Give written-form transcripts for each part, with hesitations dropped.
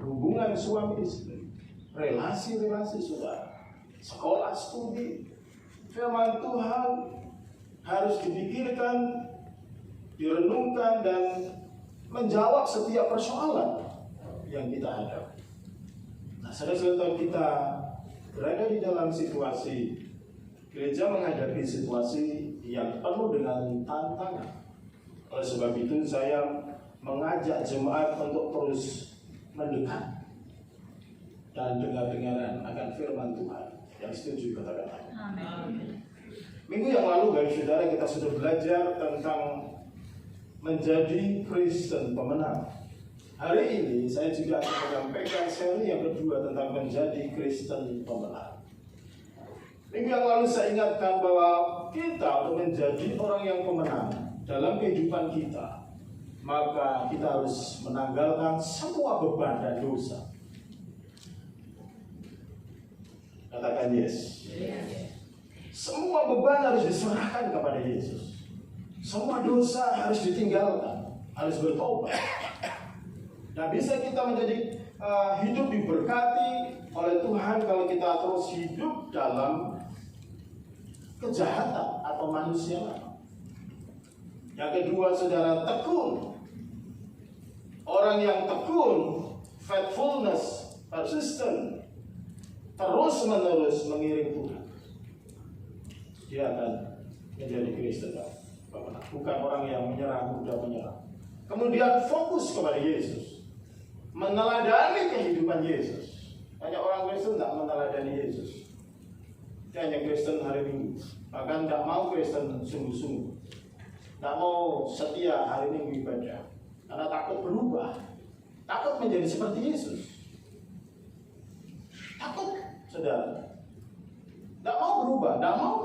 hubungan suami istri, relasi-relasi saudara, sekolah studi. Firman Tuhan harus dipikirkan, direnungkan, dan menjawab setiap persoalan yang kita hadapi. Nah, saudara-saudara, kita berada di dalam situasi gereja menghadapi situasi yang penuh dengan tantangan. Oleh sebab itu saya mengajak jemaat untuk terus mendekat dan dengar-dengaran akan firman Tuhan. Yang setuju katakan amin. Minggu yang lalu bagi saudara kita sudah belajar tentang menjadi Kristen pemenang. Hari ini saya juga akan menyampaikan seri yang kedua tentang menjadi Kristen pemenang. Minggu yang lalu saya ingatkan bahwa kita untuk menjadi orang yang pemenang dalam kehidupan kita, maka kita harus menanggalkan semua beban dan dosa. Katakan yes. Semua beban harus diserahkan kepada Yesus. Semua dosa harus ditinggalkan, harus bertobat. Nah, bisa kita menjadi hidup diberkati oleh Tuhan kalau kita terus hidup dalam kejahatan atau manusia. Yang kedua, saudara, tekun. Orang yang tekun, faithfulness, persistent, terus-menerus mengiring Tuhan, dia akan menjadi Kristen, bukan orang yang menyerah, mudah menyerah. Kemudian fokus kepada Yesus, meneladani kehidupan Yesus. Banyak orang Kristen tidak meneladani Yesus. Dia hanya Kristen hari Minggu, bahkan tidak mau Kristen sungguh-sungguh, tidak mau setia hari Minggu ibadah, karena takut berubah, takut menjadi seperti Yesus. Takut, saudara, tidak mau berubah, tidak mau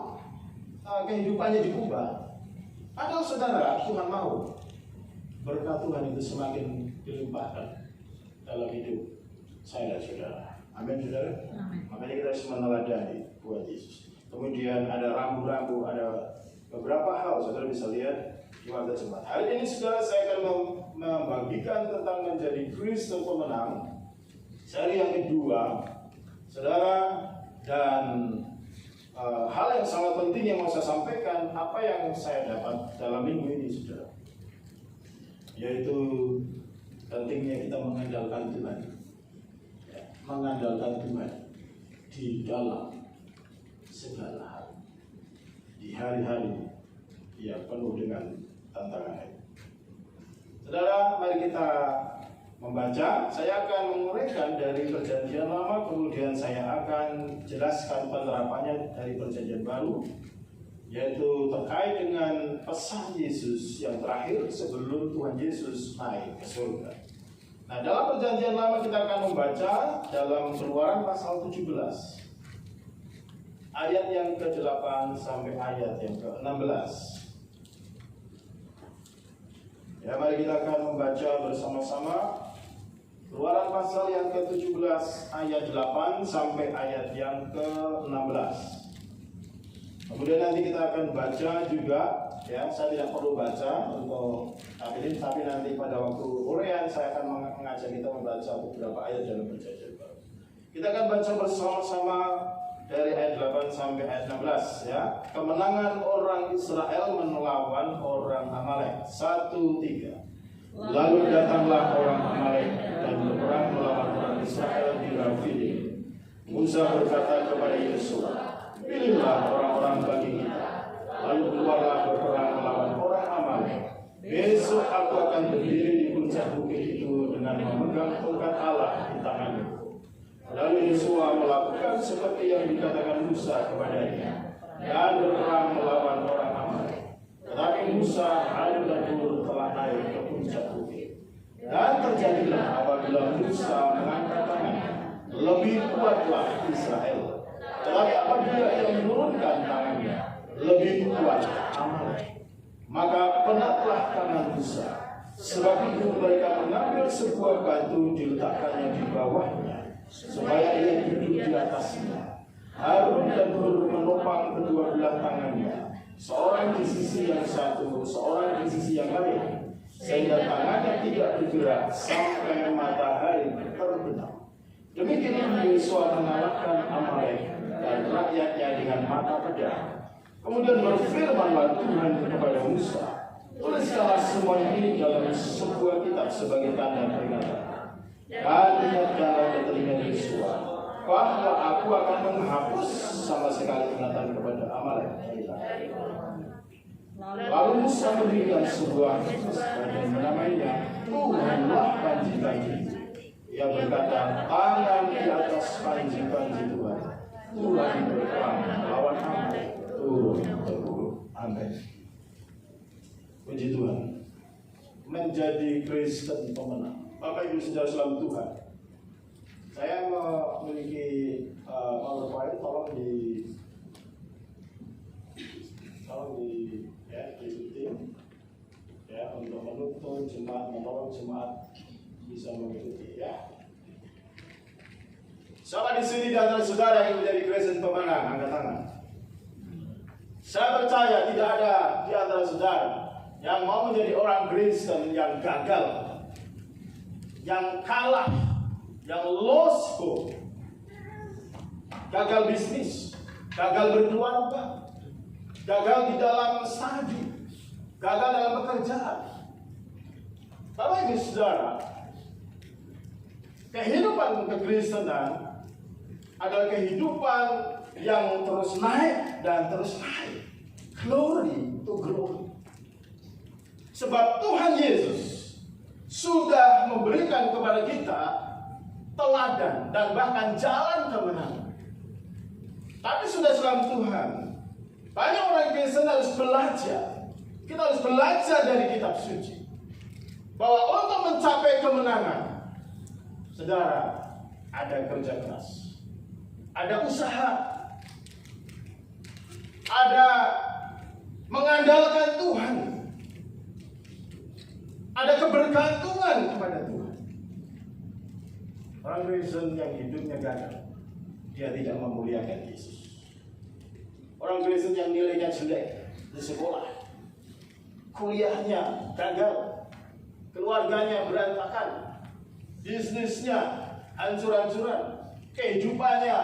kehidupannya diubah. Padahal saudara, Tuhan mau berkat Tuhan itu semakin dilimpahkan dalam hidup saya dan saudara. Amin, saudara. Amin. Makanya kita harus meneladani buat Yesus. Kemudian ada rambu-rambu, ada beberapa hal saudara bisa lihat di warta jemaat. Hari ini saudara, saya akan membagikan tentang menjadi Kristen pemenang. Seri yang kedua, saudara, dan hal yang sangat penting yang mau saya sampaikan, apa yang saya dapat dalam minggu ini, saudara, yaitu pentingnya kita mengandalkan Tuhan, mengandalkan Tuhan di dalam segala hal, di hari-hari yang penuh dengan tantangan. Saudara, mari kita membaca. Saya akan menguraikan dari Perjanjian Lama, kemudian saya akan jelaskan penerapannya dari Perjanjian Baru, yaitu terkait dengan pesan Yesus yang terakhir sebelum Tuhan Yesus naik ke surga. Nah, dalam Perjanjian Lama kita akan membaca dalam Keluaran pasal 17, ayat yang ke-8 sampai ayat yang ke-16. Ya, mari kita akan membaca bersama-sama Keluaran pasal yang ke-17 ayat 8 sampai ayat yang ke-16. Kemudian nanti kita akan baca juga, ya, saya tidak perlu baca untuk tapi nanti pada waktu uraian saya akan mengajak kita membaca beberapa ayat dalam Perjanjian Baru. Kita akan baca bersama-sama dari ayat 8 sampai ayat 16, ya. Kemenangan orang Israel melawan orang Amalek. 1, 3. Lalu datanglah orang Amalek dan berperang melawan orang Israel di Refidim. Musa berkata kepada Yosua, pilihlah orang-orang bagi kita, lalu keluarlah berperang melawan orang Amalek. Besok aku akan berdiri di puncak bukit itu dengan memegang tongkat Allah di tanganku. Lalu Yosua melakukan seperti yang dikatakan Musa kepadanya dan berperang melawan orang Amalek. Tetapi Musa, Harun dan Hur telah naik ke puncak bukit. Dan terjadilah apabila Musa mengangkat tangannya, lebih kuatlah Israel. Tetapi apabila ia menurunkan tangannya, lebih kuat Amalek. Maka penatlah tangan Musa. Sebab itu mereka mengambil sebuah batu, diletakkannya di bawahnya, supaya ia duduk di atasnya. Harun dan Hur menopang kedua belah tangannya, seorang di sisi yang satu, seorang di sisi yang lain, sehingga tangannya tidak bergerak sampai matahari benar. Demikian Yosua mengalahkan Amalek dan rakyatnya dengan mata pedang. Kemudian berfirmanlah Tuhan kepada Musa, tuliskanlah semua ini dalam sebuah kitab sebagai tanda peringatan. Dan ingatkanlah ke telinga Yosua bahwa aku akan menghapus sama sekali ingatan kepada Amalek. Lalu Musa mendirikan sebuah masjid dan menamainya Tuhanlah panji-panji. Ia berkata, tangan di atas panji-panji Tuhan, Tuhan berperang melawan Amalek, turun terburuk. Amin. Puji Tuhan. Menjadi Kristen pemenang. Bapak Ibu Saudara Salam Tuhan, saya memiliki PowerPoint, tolong diikuti ya, untuk menuntun jemaat, menolong jemaat bisa mengikuti ya. Siapa di sini di antara saudara yang menjadi Kristen pemenang? Angkat tangan. Saya percaya tidak ada di antara saudara yang mau menjadi orang Kristen yang gagal, yang kalah, yang lost hope, gagal bisnis, gagal berkeluarga, gagal di dalam studi, gagal dalam pekerjaan. Bapak Ibu Saudara, kehidupan kekristenan adalah kehidupan yang terus naik dan terus naik. Glory to glory. Sebab Tuhan Yesus sudah memberikan kepada kita teladan dan bahkan jalan kemenangan. Tapi sudah dalam Tuhan, banyak orang Kristen harus belajar. Kita harus belajar dari kitab suci bahwa untuk mencapai kemenangan, saudara, ada kerja keras, ada usaha, ada mengandalkan Tuhan, ada kebergantungan kepada Tuhan. Orang Kristen yang hidupnya gagal, dia tidak memuliakan Yesus. Orang Kristen yang nilainya jelek di sekolah, kuliahnya gagal, keluarganya berantakan, bisnisnya hancur-hancuran, kehidupannya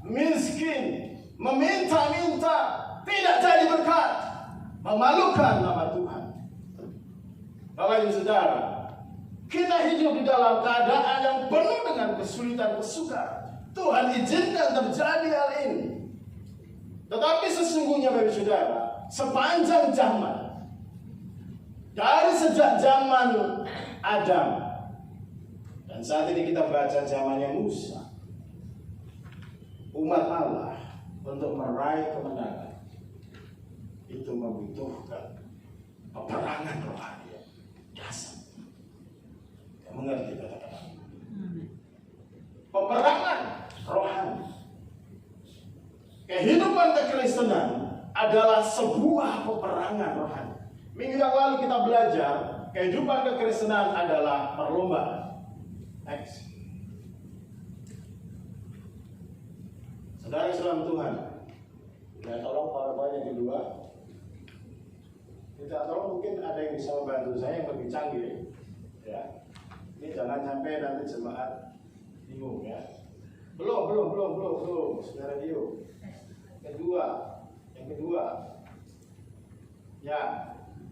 miskin, meminta-minta, tidak jadi berkat, memalukan nama Tuhan. Bapak Ibu Saudara, kita hidup di dalam keadaan yang penuh dengan kesulitan, kesukaran. Tuhan izinkan terjadi hal ini. Tetapi sesungguhnya Bapak Ibu Saudara, sepanjang zaman, dari sejak zaman Adam, dan saat ini kita baca zamannya Musa, umat Allah untuk meraih kemenangan itu membutuhkan peperangan rohani yang dasar. Kamu mengerti kata-kata? Peperangan rohani. Kehidupan kekristenan adalah sebuah peperangan rohani. Minggu yang lalu kita belajar kehidupan kekristenan adalah perlombaan. Next. Saudara salam Tuhan, ya tolong PowerPoint yang kedua. Kita tolong, mungkin ada yang bisa membantu saya yang lebih canggih, ya. Ini jangan sampai nanti jemaat bingung ya. Belum, saudara Dio. Yang kedua, ya,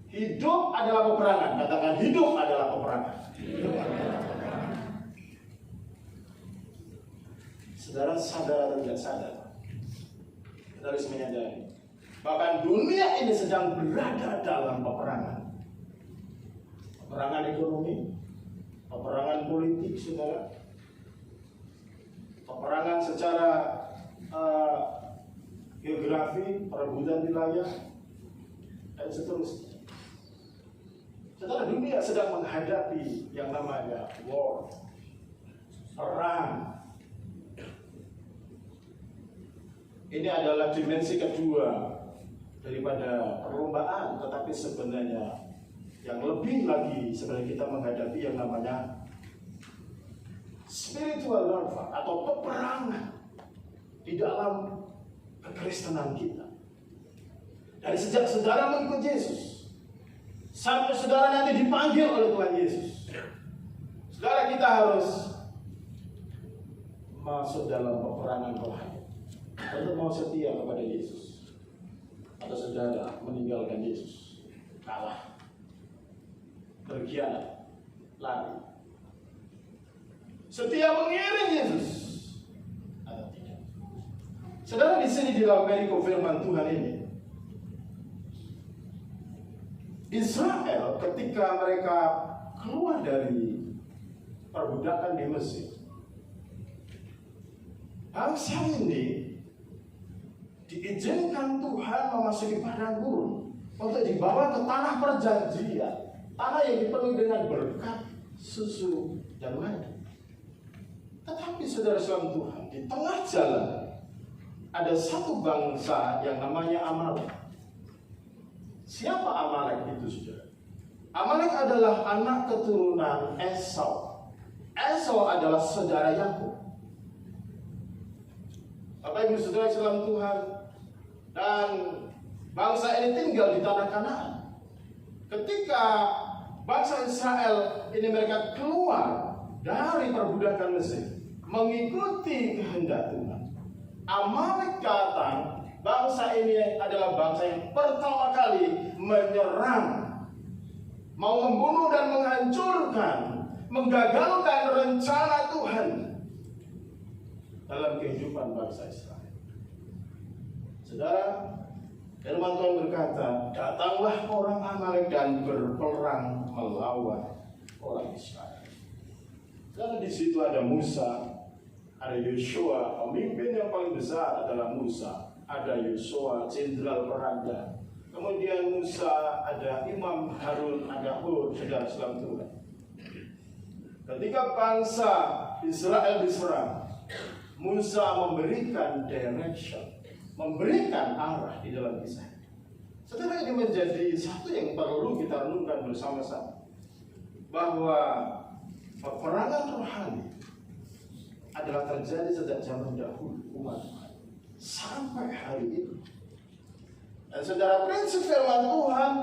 hidup adalah peperangan. Katakan hidup adalah peperangan. Saudara sadar atau tidak sadar? Kita harus menyadari bahkan dunia ini sedang berada dalam peperangan. Peperangan ekonomi, peperangan politik, saudara. Peperangan secara geografi, perebutan wilayah, dan seterusnya. Saudara, dunia sedang menghadapi yang namanya war, perang. Ini adalah dimensi kedua daripada perlombaan, tetapi sebenarnya yang lebih lagi sebenarnya kita menghadapi yang namanya spiritual warfare atau peperangan di dalam kekristenan kita. Dari sejak saudara mengikut Yesus sampai saudara nanti dipanggil oleh Tuhan Yesus, saudara kita harus masuk dalam peperangan rohani, untuk mau setia kepada Yesus, atau saudara meninggalkan Yesus, kalah, berkhianat, lari, setia mengiring Yesus atau tidak. Saudara, di sini di dalam perikop firman Tuhan ini, Israel ketika mereka keluar dari perbudakan di Mesir, bangsa ini diizinkan Tuhan memasuki padang gurun untuk dibawa ke tanah perjanjian, tanah yang dipenuhi dengan berkat, susu, dan madu. Tetapi saudara saudara Tuhan, di tengah jalan ada satu bangsa yang namanya Amalek. Siapa Amalek itu, saudara? Amalek adalah anak keturunan Esau. Esau adalah saudara Yakub. Bapak Ibu saudara salam Tuhan, dan bangsa ini tinggal di tanah Kanaan. Ketika bangsa Israel ini mereka keluar dari perbudakan Mesir, mengikuti kehendak Tuhan, Amalek datang. Bangsa ini adalah bangsa yang pertama kali menyerang, mau membunuh dan menghancurkan, menggagalkan rencana Tuhan dalam kehidupan bangsa Israel. Saudara, firman Tuhan berkata, datanglah orang Amalek dan berperang melawan orang Israel. Dan di situ ada Musa, ada Yosua, pemimpin yang paling besar adalah Musa. Ada Yosua, jenderal perangnya. Kemudian Musa, ada Imam Harun, ada Hur, saudara salam Tuhan. Ketika bangsa Israel diserang, Musa memberikan direction, memberikan arah di dalam kisah. Saudara, ini menjadi satu yang perlu kita renungkan bersama-sama, bahwa peperangan rohani adalah terjadi sejak zaman dahulu umat sampai hari ini. Dan saudara, prinsip firman Tuhan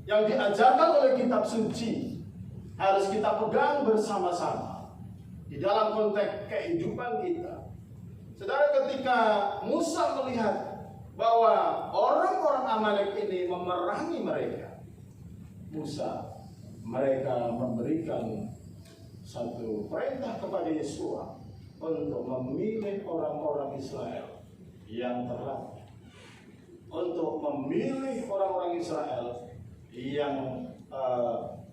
yang diajarkan oleh kitab suci harus kita pegang bersama-sama di dalam konteks kehidupan kita. Saudara, ketika Musa melihat bahwa orang-orang Amalek ini memerangi mereka, mereka memberikan satu perintah kepada Yosua untuk memilih orang-orang Israel yang terlatih, untuk memilih orang-orang Israel yang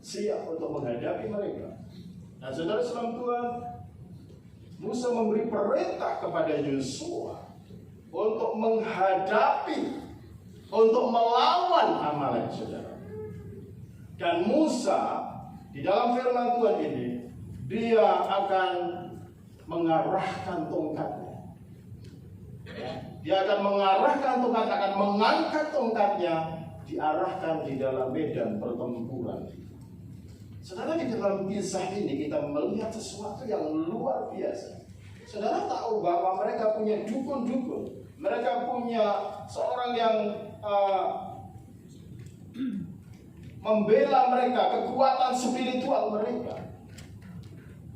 siap untuk menghadapi mereka. Nah, saudara salam Tuhan, Musa memberi perintah kepada Yosua untuk menghadapi, untuk melawan Amalek, saudara. Dan Musa di dalam firman Tuhan ini, dia akan mengarahkan tongkatnya. Dia akan mengarahkan tongkat, akan mengangkat tongkatnya, diarahkan di dalam medan pertempuran. Saudara, di dalam kisah ini kita melihat sesuatu yang luar biasa. Saudara tahu bahwa mereka punya dukun-dukun. Mereka punya seorang yang membela mereka, kekuatan spiritual mereka.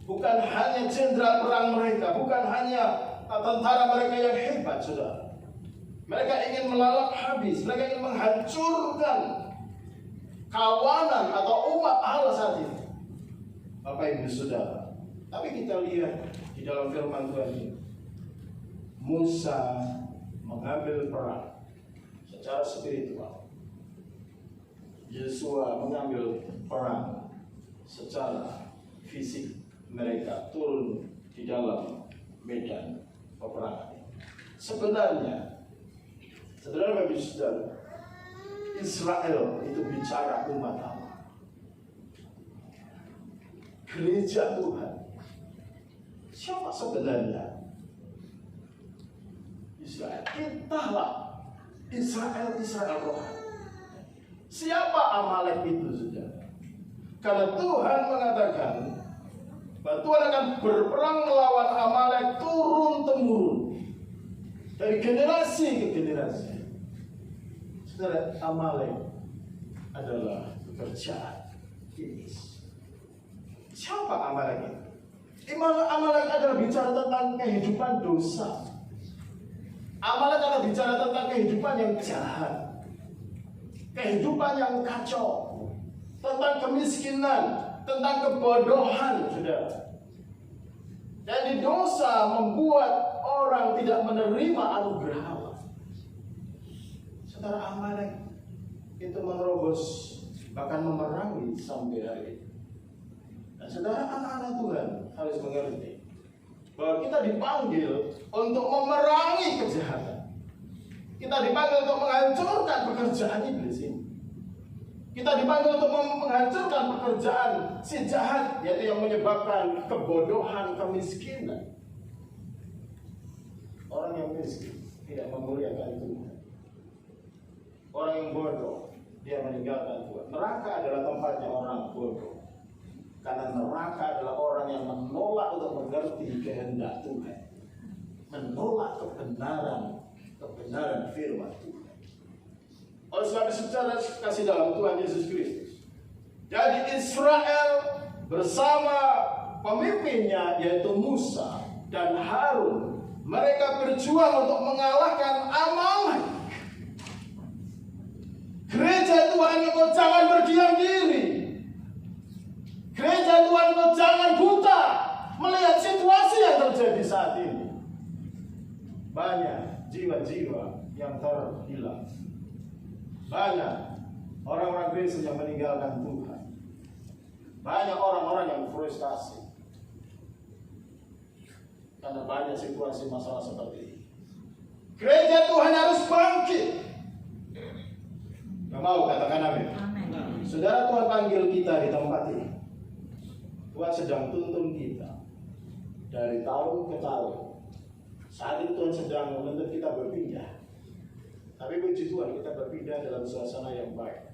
Bukan hanya jenderal perang mereka, bukan hanya tentara mereka yang hebat, saudara. Mereka ingin melalap habis, mereka ingin menghancurkan kawanan atau umat Allah saat ini. Bapak Ibu saudara, tapi kita lihat di dalam firman Tuhan ini, Musa mengambil perang secara spiritual, Yosua mengambil perang secara fisik. Mereka turun di dalam medan peperangan. Sebenarnya, saudara Bapak Ibu saudara, Israel itu bicara umat Allah, gereja Tuhan. Siapa sebenarnya Israel? Kitalah Israel rohani. Siapa Amalek itu, saudara? Karena Tuhan mengatakan bahwa Tuhan akan berperang melawan Amalek turun-temurun dari generasi ke generasi. Saudara, Amalek adalah pekerjaan iblis. Siapa Amalek itu? Amalek adalah bicara tentang kehidupan dosa. Amalek adalah bicara tentang kehidupan yang jahat, kehidupan yang kacau, tentang kemiskinan, tentang kebodohan, saudara. Jadi dosa membuat orang tidak menerima anugerah Allah. Saudara, Amalek itu menerobos, bahkan memerangi sampai hari ini. Dan saudara, anak-anak Tuhan harus mengerti bahwa kita dipanggil untuk memerangi kejahatan. Kita dipanggil untuk menghancurkan pekerjaan iblis ini. Kita dipanggil untuk menghancurkan pekerjaan si jahat, yaitu yang menyebabkan kebodohan, kemiskinan. Orang yang miskin tidak memuliakan Tuhan. Orang yang bodoh, dia meninggalkan Tuhan. Neraka adalah tempatnya orang bodoh. Karena neraka adalah orang yang menolak untuk mengerti kehendak Tuhan, menolak kebenaran firman Tuhan. Oleh sebab itu, saudara kasih dalam Tuhan Yesus Kristus. Jadi Israel bersama pemimpinnya yaitu Musa dan Harun, mereka berjuang untuk mengalahkan Amalek. Gereja Tuhan, engkau jangan berdiam diri. Gereja Tuhan, engkau jangan buta melihat situasi yang terjadi saat ini. Banyak jiwa-jiwa yang terhilang. Banyak orang-orang Kristen yang meninggalkan Tuhan. Banyak orang-orang yang frustasi karena banyak situasi masalah seperti ini. Gereja Tuhan harus bangkit. Gak mau katakan amin. Saudara, Tuhan panggil kita di tempat ini. Tuhan sedang tuntun kita dari tahun ke tahun. Saat itu Tuhan sedang menuntut kita berpindah. Tapi puji Tuhan, kita berpindah dalam suasana yang baik.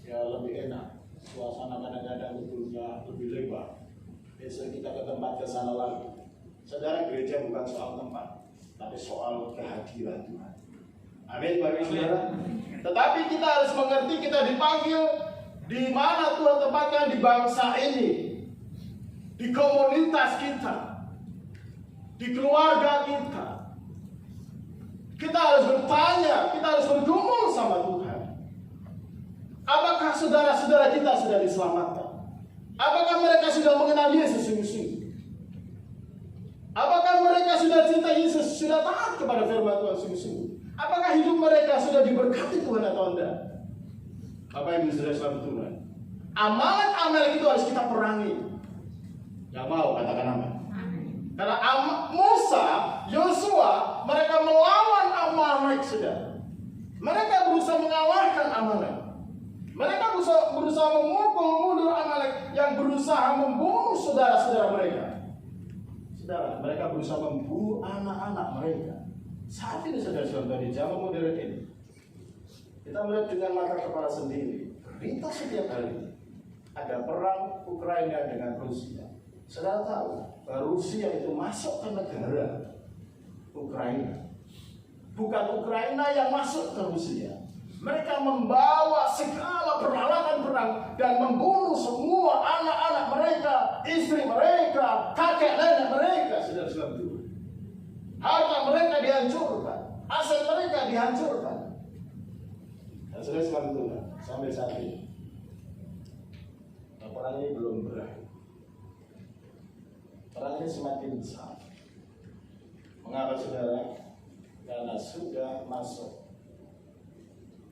Ya, lebih enak. Suasana kadang-kadang dunia lebih lebar. Besok kita ke tempat ke sana lagi. Saudara, gereja bukan soal tempat, tapi soal kehadiran Tuhan. Amin, bagi saudara. Tetapi kita harus mengerti kita dipanggil di mana Tuhan tempatkan di bangsa ini, di komunitas kita, di keluarga kita. Kita harus bertanya, kita harus bergumul sama Tuhan. Apakah saudara-saudara kita sudah diselamatkan? Apakah mereka sudah mengenal Yesus sungguh-sungguh? Apakah mereka sudah cinta Yesus, sudah taat kepada firman Tuhan sungguh-sungguh? Apakah hidup mereka sudah diberkati Tuhan atau tidak? Bapak Ibu sudah selamat Tuhan. Amalek itu harus kita perangi. Yang mau katakan amin. Karena Musa, Yosua, mereka melawan Amalek, saudara. Mereka berusaha mengalahkan Amalek. Mereka berusaha memukul mundur Amalek yang berusaha membunuh saudara-saudara mereka. Saudara, mereka berusaha membunuh anak-anak mereka. Saat ini saudara-saudara, di zaman modern ini, kita melihat dengan mata kepala sendiri. Berita setiap hari ada perang Ukraina dengan Rusia. Saudara tahu bahwa Rusia itu masuk ke negara Ukraina. Bukan Ukraina yang masuk ke Rusia. Mereka membawa segala peralatan perang dan membunuh semua anak-anak mereka, istri mereka, kakek nenek mereka. Saudara-saudara itu, harta mereka dihancurkan, aset mereka dihancurkan. Dan saudara-saudara itu, sampai saat ini perang ini belum berakhir. Perang ini semakin besar. Mengapa saudara? Karena sudah masuk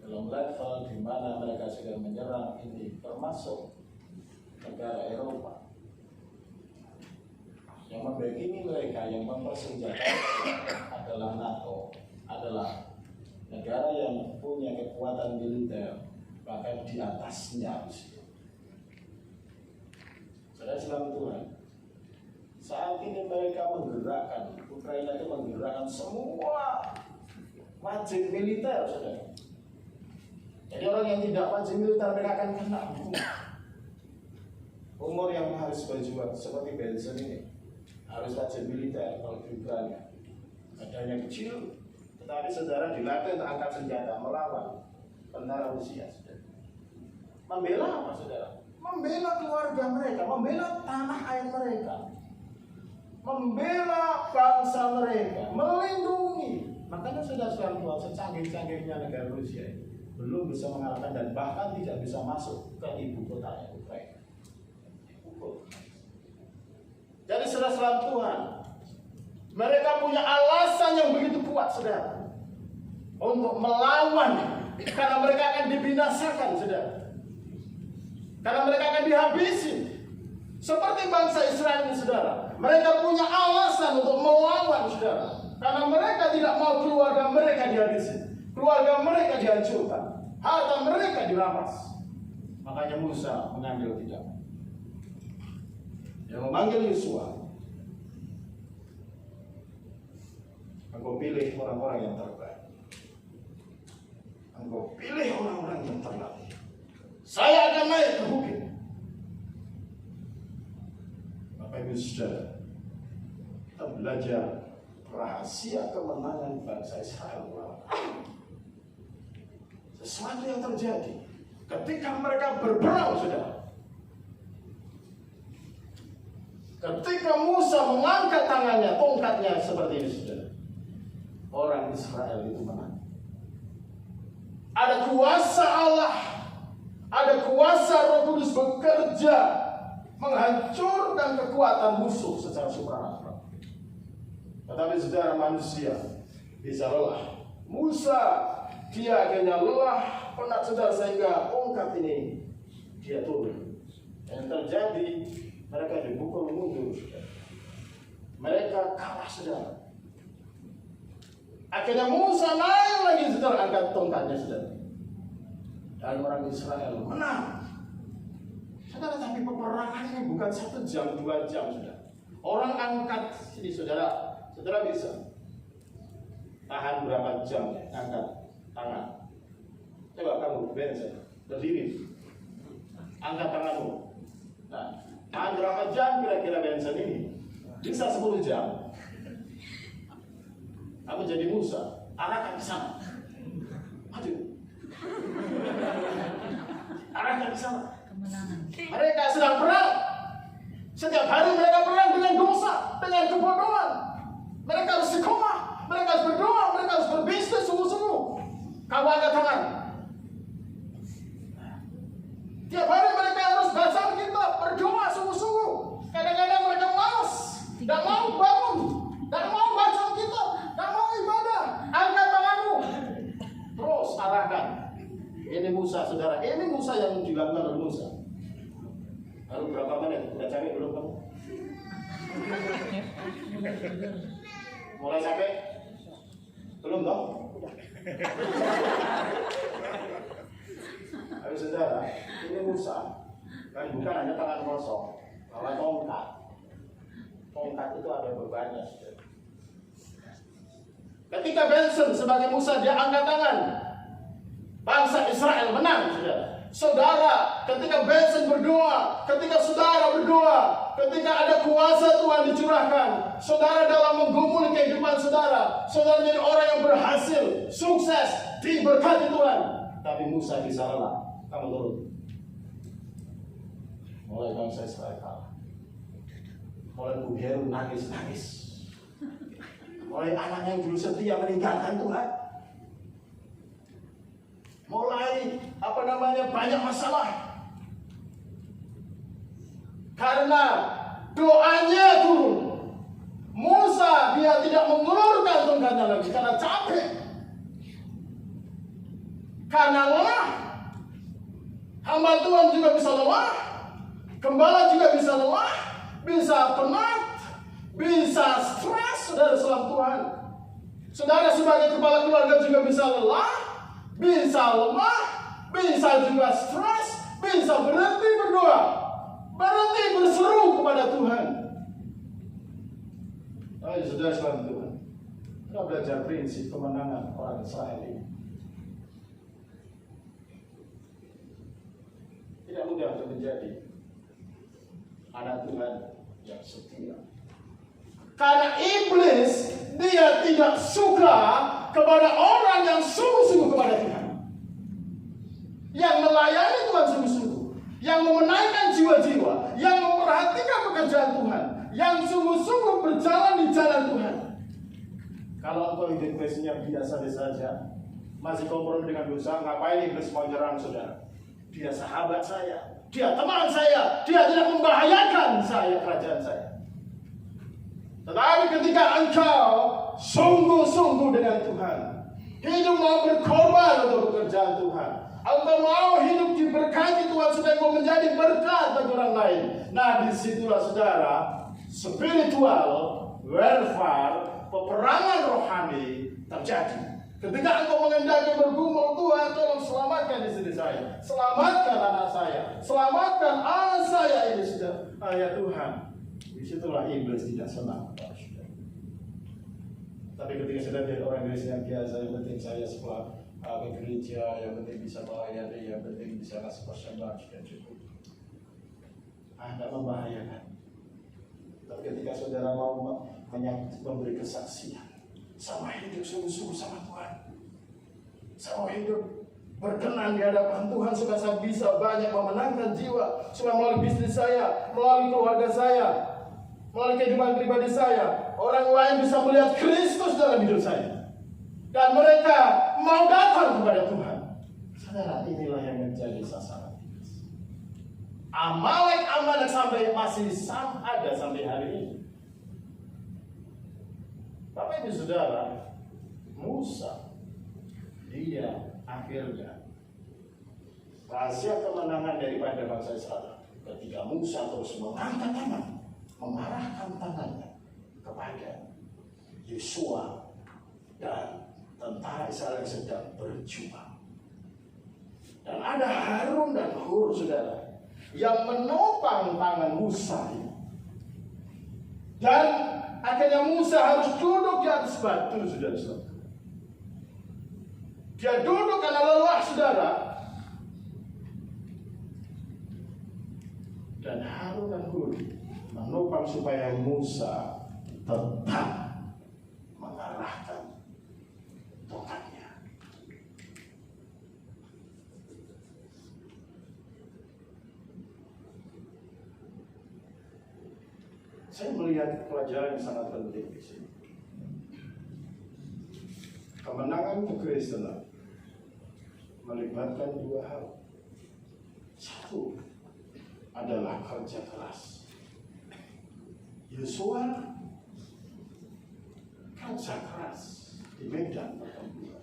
dalam level di mana mereka sudah menyerang ini, termasuk negara Eropa yang membackingi mereka, yang mempersenjatai adalah NATO, adalah negara yang punya kekuatan militer bahkan di atasnya Rusia. Saudara selamat Tuhan, saat ini mereka menggerakkan, Ukraina itu menggerakkan semua wajib militer, saudara. Jadi orang yang tidak wajib militer mereka akan kena hukuman. Umur yang harus berjuang seperti Benson ini harus wajib militer kalau di Ukraina. Badannya kecil, tetapi saudara dilatih untuk angkat senjata melawan tentara Rusia, saudara. Membela apa, saudara? Membela keluarga mereka, membela tanah air mereka. membela bangsa mereka, melindungi. Makanya saudara-saudara Tuhan, secanggih-canggihnya negara Rusia belum bisa mengalahkan dan bahkan tidak bisa masuk ke ibu kotanya Ukraina. Jadi saudara-saudara Tuhan, mereka punya alasan yang begitu kuat, saudara, untuk melawan, karena mereka akan dibinasakan, saudara. Karena mereka akan dihabisi. Seperti bangsa Israel ini, saudara. Mereka punya alasan untuk melawan, saudara. Karena mereka tidak mau keluarga mereka dihabisi. Keluarga mereka dihancurkan. Harta mereka dirampas. Makanya Musa mengambil tindakan. Dia memanggil Yosua. Engkau pilih orang-orang yang terbaik. Engkau pilih orang-orang yang terlatih. Saya akan naik ke bukit. Bapak Ibu Saudara, kita belajar rahasia kemenangan bangsa Israel. Sesuatu yang terjadi ketika mereka berperang, saudara. Ketika Musa mengangkat tangannya, tongkatnya seperti ini, saudara. Orang Israel itu menang. Ada kuasa Allah, ada kuasa Roh Kudus bekerja menghancurkan kekuatan musuh secara supranatural. Tetapi saudara, manusia bisa lelah. Musa, dia akhirnya lelah, penat, saudara, sehingga tongkat ini dia turun. Yang terjadi, mereka dipukul mundur. Mereka kalah, saudara. Akhirnya Musa naik lagi, saudara, angkat tongkatnya, saudara. Dan orang Israel menang. Saudara, tapi peperangan ini bukan 1 jam, 2 jam, saudara. Orang angkat ini, saudara, saudara bisa tahan berapa jam ya, angkat tangan. Coba kamu berdiri, angkat tanganmu. Nah, tahan berapa jam kira-kira Benson ini? Bisa 10 jam. Kamu jadi Musa, arahkan ke sana. Aduh. Arahkan ke sana. Mereka sedang perang. Setiap hari mereka perang dengan dosa, dengan kebodohan. Mereka harus sekolah, mereka harus berdoa, mereka harus berbisnis sungguh-sungguh. Kamu angkat tangan. Tiap hari mereka harus baca Alkitab, berdoa sungguh-sungguh. Kadang-kadang mereka malas, tidak mau bangun, tidak mau baca Alkitab, tidak mau ibadah. Angkat tanganmu, terus arahkan. Ini Musa, saudara. Ini Musa yang dilakukan oleh Musa. Lalu berapa menit? Udah capek belum kamu? Mulai capek? Belum toh? Ayo saudara, ini Musa. Dan bukan hanya tangan kosong, bawa tongkat. Tongkat itu ada bebannya, saudara. Ketika Benson sebagai Musa, dia angkat tangan. Bangsa Israel menang, saudara. Saudara, ketika Benson berdoa, ketika saudara berdoa, ketika ada kuasa Tuhan dicurahkan, saudara dalam menggumuli kehidupan saudara, saudara menjadi orang yang berhasil, sukses, diberkati Tuhan. Tapi Musa bisa lelah. Kamu turun. Mulai bangsa Israel kalah. Mulai Bu Heru nangis-nangis. Mulai anak yang dulu setia meninggalkan Tuhan. Mulai banyak masalah. Karena doanya turun. Musa dia tidak mengulurkan tongkatnya lagi karena capek. Karena lelah. Hamba Tuhan juga bisa lelah. Gembala juga bisa lelah. Bisa penat. Bisa stres, saudara salam Tuhan. Saudara sebagai kepala keluarga juga bisa lelah. Bisa lemah, bisa juga stres, bisa berhenti berdoa, berhenti berseru kepada Tuhan. Ayo saudara salam Tuhan, kita belajar prinsip kemenangan orang Israel ini. Tidak mudah untuk menjadi anak Tuhan yang setia. Karena iblis dia tidak suka kepada orang yang sungguh-sungguh kepada Tuhan, yang melayani Tuhan sungguh-sungguh, yang memenangkan jiwa-jiwa, yang memperhatikan pekerjaan Tuhan, yang sungguh-sungguh berjalan di jalan Tuhan. Kalau engkau hidup Kristennya biasa-biasa saja, masih kompromi dengan dosa, ngapain iblis mau nyerang saudara? Dia sahabat saya, dia teman saya, dia tidak membahayakan saya, kerajaan saya. Tetapi ketika engkau sungguh-sungguh dengan Tuhan, hidup mau berkorban untuk pekerjaan Tuhan, engkau mau hidup diberkati Tuhan supaya engkau menjadi berkat bagi orang lain. Nah, disitulah saudara, spiritual warfare, peperangan rohani terjadi. Ketika engkau mengendaki bergumul, Tuhan tolong selamatkan istri saya, selamatkan anak saya, selamatkan anak saya ini sudah. Ya Tuhan, disitulah iblis tidak senang. Tapi ketika sudah jadi orang Kristen yang biasa, yang penting saya sekolah ke gereja, yang penting bisa melayani, yang penting bisa kasih persembahan sudah cukup. Tidak membahayakan. Tapi ketika saudara mau memberi kesaksian, sama hidup sungguh-sungguh sama Tuhan, sama hidup berkenan di hadapan Tuhan supaya saya bisa banyak memenangkan jiwa, supaya melalui bisnis saya, melalui keluarga saya, melalui kehidupan pribadi saya, orang lain bisa melihat Kristus dalam hidup saya, dan mereka mau datang kepada Tuhan. Saudara, inilah yang menjadi sasaran iblis. Amalek sampai masih ada sampai hari ini. Bapak Ibu Saudara, Musa, dia akhirnya rahasia kemenangan daripada bangsa Israel ketika Musa terus mengangkat tangan, mengarahkan tangannya kepada Yosua dan tentara Israel yang sedang berjuang. Dan ada Harun dan Hur, saudara, yang menopang tangan Musa ini. Dan akhirnya Musa harus duduk di atas batu, saudara. Dia duduk karena lelah, saudara. Dan Harun dan Hur menopang supaya Musa tetap mengarahkan tongkatnya. Saya melihat pelajaran yang sangat penting di sini. Kemenangan kekristenan melibatkan dua hal. Satu adalah kerja keras. Yosua kerja keras di medan pertempuran,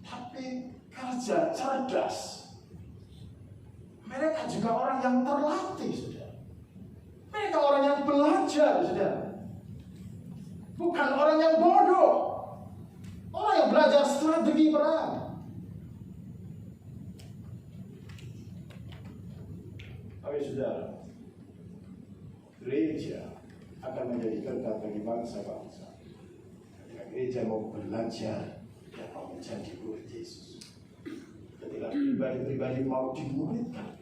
tapi kerja cerdas. Mereka juga orang yang terlatih, saudara. Mereka orang yang belajar, saudara. Bukan orang yang bodoh. Orang yang belajar strategi perang. Tapi saudara, gereja akan menjadi berkat bagi bangsa-bangsa ketika gereja mau belajar dan mau menjadi murid Yesus. Ketika pribadi-pribadi mau dimuridkan.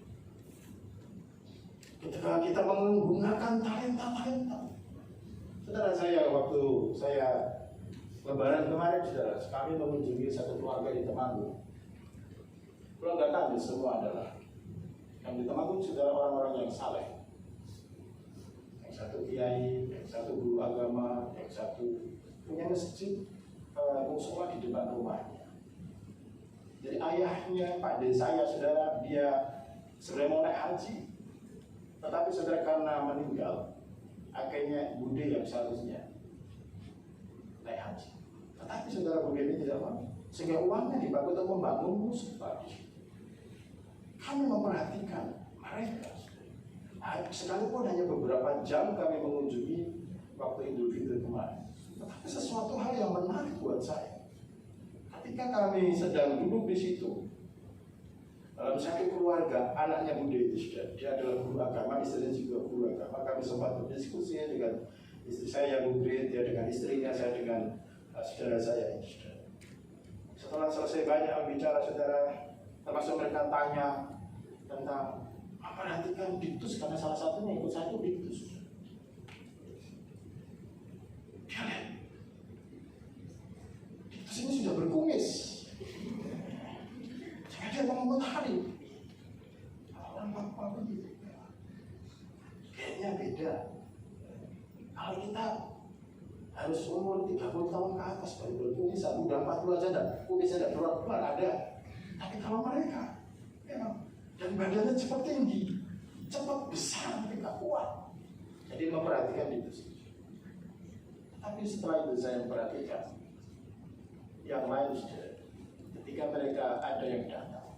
Ketika kita menggunakan talenta-talenta. Saudara, saya waktu saya Lebaran kemarin, saudara, kami mengunjungi satu keluarga di Temanggung. Keluarga kami semua adalah yang di Temanggung, saudara, orang-orang yang saleh. Yang satu kiai, yang satu guru agama, yang satu punya masjid musola di depan rumahnya. Jadi ayahnya, Pak D saya, saudara, dia sebenarnya mau naik haji. Tetapi saudara karena meninggal, akhirnya bude yang seharusnya naik haji. Tetapi saudara bude ini tidak mau, sehingga uangnya dipakai untuk membangun musola. Kami memperhatikan mereka. Sekalipun hanya beberapa jam kami mengunjungi waktu Idul Fitri kemarin, tetapi sesuatu hal yang menarik buat saya. Ketika kami sedang duduk di situ, dalam satu keluarga, anaknya bude itu sudah, dia adalah guru agama, istrinya juga guru agama. Kami sempat berdiskusi dengan istri saya yang murid, dia dengan istrinya, saya dengan saudara saya ini. Setelah selesai banyak bicara, saudara, termasuk mereka tanya tentang perhatikan Diktus, karena salah satunya ikut saya itu Diktus. Dia lihat, Diktus ini sudah berkumis. Dia ngomong hari orang Papua begitu, kayaknya beda. Alkitab harus umur 30 tahun ke atas baru bertulisan. Udah 40 aja enggak, kumisnya enggak keluar ada. Tapi kalau mereka dan badannya cepat tinggi, cepat besar, tapi nggak kuat. Jadi memperhatikan itu sih. Tapi setelah itu saya memperhatikan yang lain saudara. Ketika mereka ada yang datang,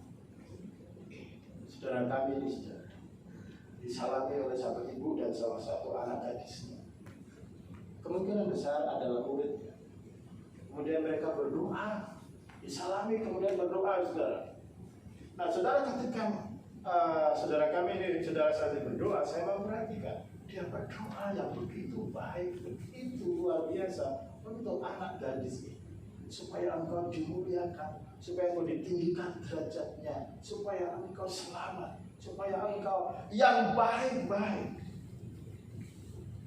saudara kami ini saudara disalami oleh satu ibu dan salah satu anak gadisnya. Kemungkinan besar adalah muridnya. Kemudian mereka berdoa, disalami kemudian berdoa saudara. Nah saudara ketika saudara kami ini, saudara saya berdoa, saya memperhatikan dia berdoa yang begitu baik, begitu luar biasa untuk anak gadis ini, supaya engkau dimuliakan, supaya engkau ditinggikan derajatnya, supaya engkau selamat, supaya engkau yang baik-baik.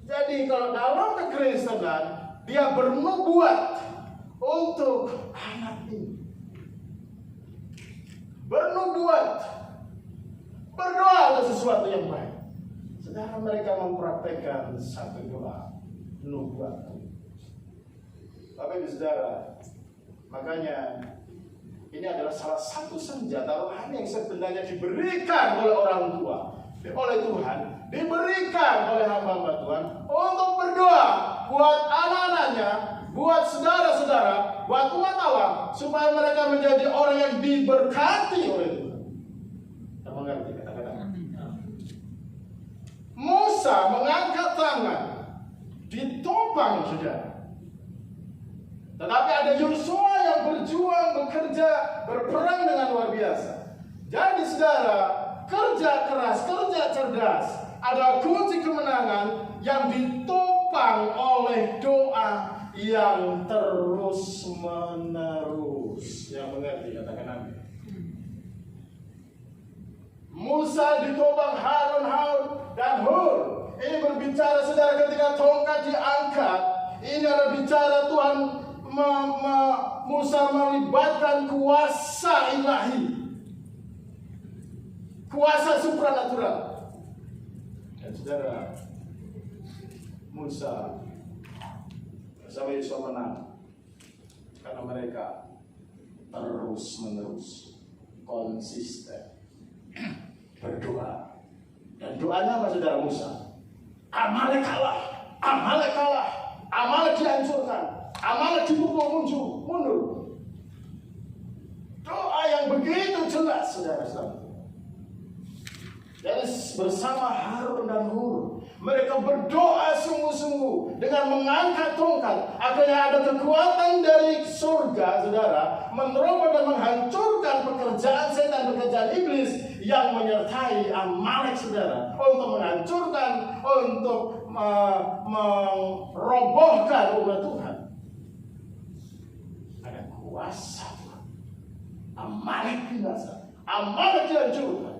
Jadi kalau dalam kekristenan dia bernubuat untuk anak ini, bernubuat, berdoa untuk sesuatu yang baik. Sedangkan mereka mempraktekkan satu doa nubuat. Bapak Ibu Saudara, makanya ini adalah salah satu senjata rohani yang sebenarnya diberikan oleh orang tua, oleh Tuhan, diberikan oleh hamba-hamba Tuhan untuk berdoa buat anak-anaknya, buat saudara-saudara, buat umat Allah, supaya mereka menjadi orang yang diberkati oleh Tuhan. Kita mengerti kata-kata. Musa mengangkat tangan, ditopang saudara. Tetapi ada Yosua yang berjuang, bekerja, berperang dengan luar biasa. Jadi saudara, kerja keras, kerja cerdas adalah kunci kemenangan yang ditopang oleh doa yang terus menerus. Yang mengerti katakan amin. Musa ditopang Harun dan Hur. Ini berbicara saudara ketika tongkat diangkat. Ini adalah bicara Tuhan Musa melibatkan kuasa ilahi, kuasa supranatural. Dan saudara, Musa bersama Yosua menang karena mereka terus menerus konsisten berdoa. Dan doanya apa saudara Musa? Amalek kalah, Amalek kalah, Amalek dihancurkan, Amalek dipukul mundur. Doa yang begitu jelas saudara-saudara. Jadi bersama Harun dan Hur, mereka berdoa sungguh-sungguh dengan mengangkat tongkat. Akhirnya ada kekuatan dari surga, saudara, menerobos dan menghancurkan pekerjaan setan, pekerjaan iblis yang menyertai Amalek, saudara, untuk menghancurkan, untuk merobohkan umat Tuhan. Ada kuasa Tuhan. Amalek binasa, Amalek dihancurkan.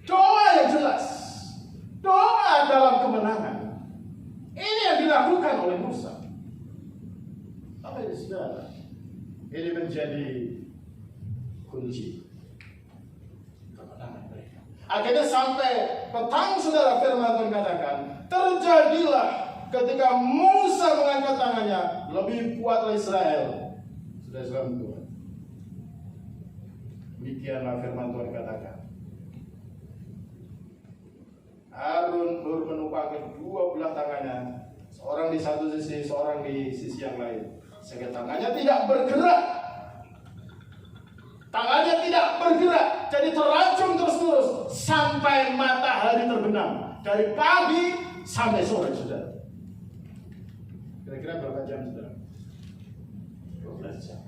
Doa yang jelas, doa dalam kemenangan. Ini yang dilakukan oleh Musa. Tapi saudara, ini menjadi kunci kemenangan mereka. Akhirnya sampai petang saudara, firman Tuhan katakan, terjadilah ketika Musa mengangkat tangannya, lebih kuatlah Israel. Saudara Tuhan. Demikianlah firman Tuhan katakan. Harun menupang kedua belah tangannya, seorang di satu sisi, seorang di sisi yang lain. Sehingga tangannya tidak bergerak. Tangannya tidak bergerak, jadi teracung terus-terus sampai matahari terbenam. Dari pagi sampai sore, saudara. Kira-kira berapa jam, saudara? 12 jam.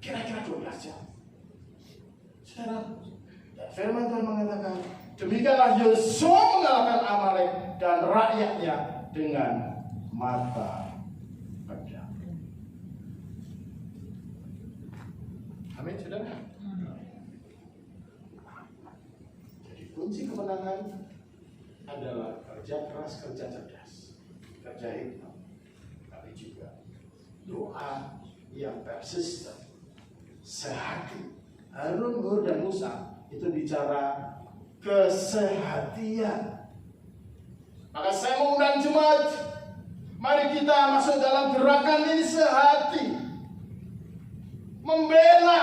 Kira-kira 12 jam. Saudara, firman Tuhan mengatakan, demikianlah Yosua mengalahkan Amalek dan rakyatnya dengan mata pedang. Amin, saudara. Jadi kunci kemenangan adalah kerja keras, kerja cerdas, kerja hikmat, tapi juga doa yang persisten, sehati. Harun, Hur, dan Musa itu bicara kesehatian. Maka saya mengundang jemaat, mari kita masuk dalam gerakan ini sehati, membela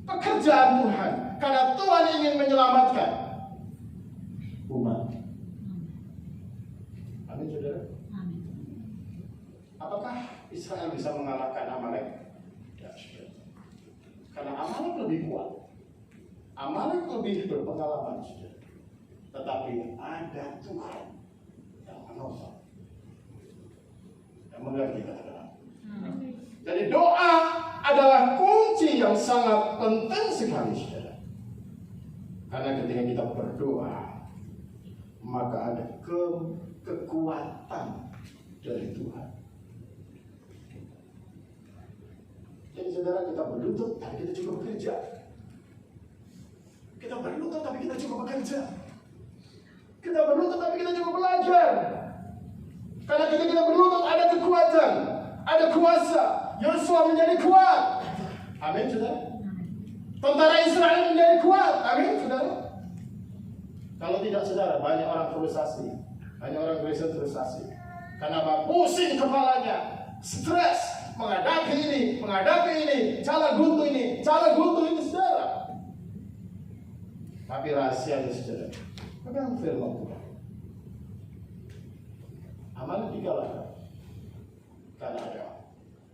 pekerjaan Tuhan, karena Tuhan ingin menyelamatkan umat. Amin, saudara. Apakah Israel bisa mengalahkan Amalek? Ya, saudara. Karena Amalek lebih kuat, Amalek lebih berpengalaman, saudara. Tetapi ada Tuhan yang menolong, yang mengganti kita. Jadi doa adalah kunci yang sangat penting sekali, saudara. Karena ketika kita berdoa, maka ada kekuatan dari Tuhan. Jadi saudara, kita berlutut, tapi kita juga bekerja. Kita berlutut, tapi kita juga bekerja. Kita berlutut, tapi kita juga belajar. Karena ketika kita berlutut, ada kekuatan, ada kuasa. Yosua menjadi kuat. Amin, saudara. Tentara Israel menjadi kuat. Amin, saudara. Kalau tidak, saudara, banyak orang frustasi, banyak orang frustasi. Karena apa? Pusing kepalanya, stres, menghadapi ini, cara buntu ini, saudara. Tapi rahasianya, saudara, pegang firman Tuhan. Amalek dikalahkan karena ada